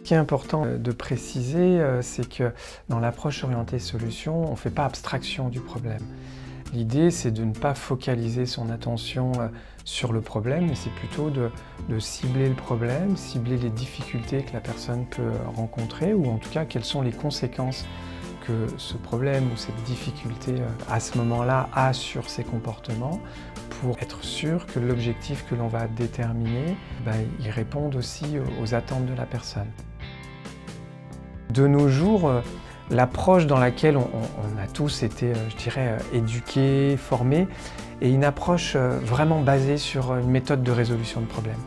Ce qui est important de préciser, c'est que dans l'approche orientée solution, on ne fait pas abstraction du problème. L'idée, c'est de ne pas focaliser son attention sur le problème, mais c'est plutôt de cibler le problème, cibler les difficultés que la personne peut rencontrer, ou en tout cas, quelles sont les conséquences que ce problème ou cette difficulté à ce moment-là a sur ses comportements, pour être sûr que l'objectif que l'on va déterminer, il réponde aussi aux attentes de la personne. De nos jours, l'approche dans laquelle on a tous été, je dirais, éduqués, formés, est une approche vraiment basée sur une méthode de résolution de problèmes.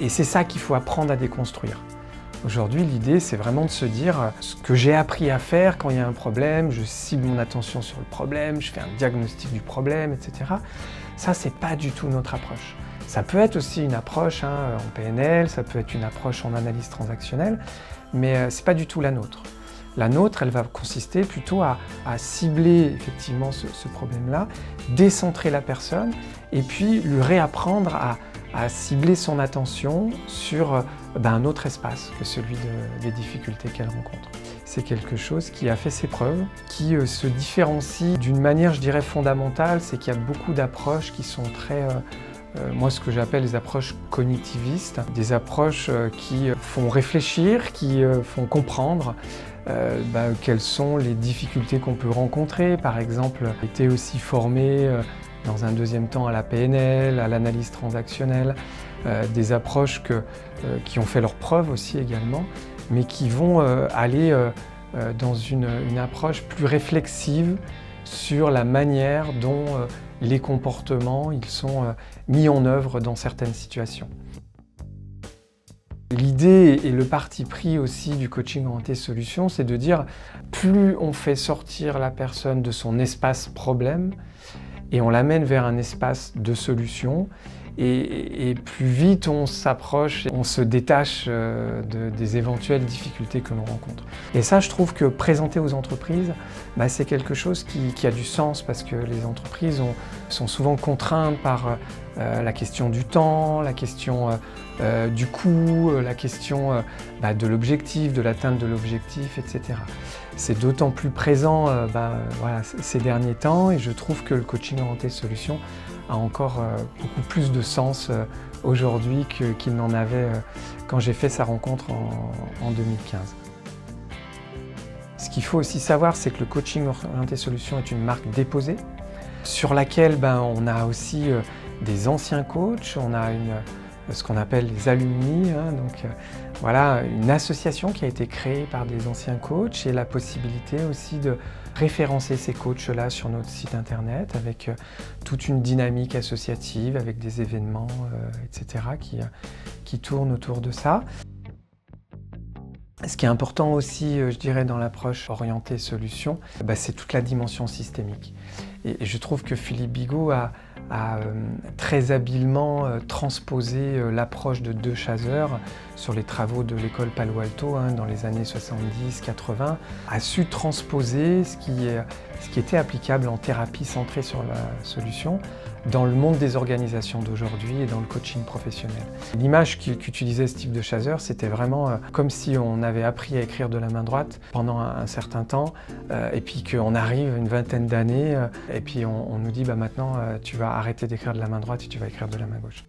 Et c'est ça qu'il faut apprendre à déconstruire. Aujourd'hui, l'idée, c'est vraiment de se dire ce que j'ai appris à faire quand il y a un problème, je cible mon attention sur le problème, je fais un diagnostic du problème, etc. Ça, c'est pas du tout notre approche. Ça peut être aussi une approche en PNL, ça peut être une approche en analyse transactionnelle, mais c'est pas du tout la nôtre. La nôtre, elle va consister plutôt à cibler effectivement ce problème-là, décentrer la personne et puis lui réapprendre à cibler son attention sur un autre espace que celui des difficultés qu'elle rencontre. C'est quelque chose qui a fait ses preuves, qui se différencie d'une manière, je dirais, fondamentale, c'est qu'il y a beaucoup d'approches qui sont très moi, ce que j'appelle les approches cognitivistes, des approches qui font réfléchir, qui font comprendre quelles sont les difficultés qu'on peut rencontrer. Par exemple, j'ai été aussi formé dans un deuxième temps à la PNL, à l'analyse transactionnelle, des approches qui ont fait leurs preuves aussi également, mais qui vont aller dans une approche plus réflexive sur la manière dont les comportements ils sont mis en œuvre dans certaines situations. L'idée et le parti pris aussi du coaching orienté solution, c'est de dire plus on fait sortir la personne de son espace problème et on l'amène vers un espace de solution, et plus vite on s'approche, on se détache des éventuelles difficultés que l'on rencontre. Et ça, je trouve que présenter aux entreprises, c'est quelque chose qui a du sens, parce que les entreprises sont souvent contraintes par la question du temps, la question du coût, la question de l'objectif, de l'atteinte de l'objectif, etc. C'est d'autant plus présent ces derniers temps, et je trouve que le coaching orienté solution a encore beaucoup plus de sens aujourd'hui qu'il n'en avait quand j'ai fait sa rencontre en 2015. Ce qu'il faut aussi savoir, c'est que le coaching orienté solution est une marque déposée, sur laquelle on a aussi des anciens coachs, on a ce qu'on appelle les alumni, voilà, une association qui a été créée par des anciens coachs, et la possibilité aussi de référencer ces coachs-là sur notre site internet avec toute une dynamique associative, avec des événements, etc. qui tournent autour de ça. Ce qui est important aussi, je dirais, dans l'approche orientée solution, c'est toute la dimension systémique. Et je trouve que Philippe Bigot a très habilement transposé l'approche de De Chazer sur les travaux de l'école Palo Alto dans les années 70-80, a su transposer ce qui était applicable en thérapie centrée sur la solution dans le monde des organisations d'aujourd'hui et dans le coaching professionnel. L'image qu'utilisait Steve De Chazer, c'était vraiment comme si on avait appris à écrire de la main droite pendant un certain temps, et puis qu'on arrive une vingtaine d'années, et puis on nous dit maintenant tu vas arrêter d'écrire de la main droite et tu vas écrire de la main gauche.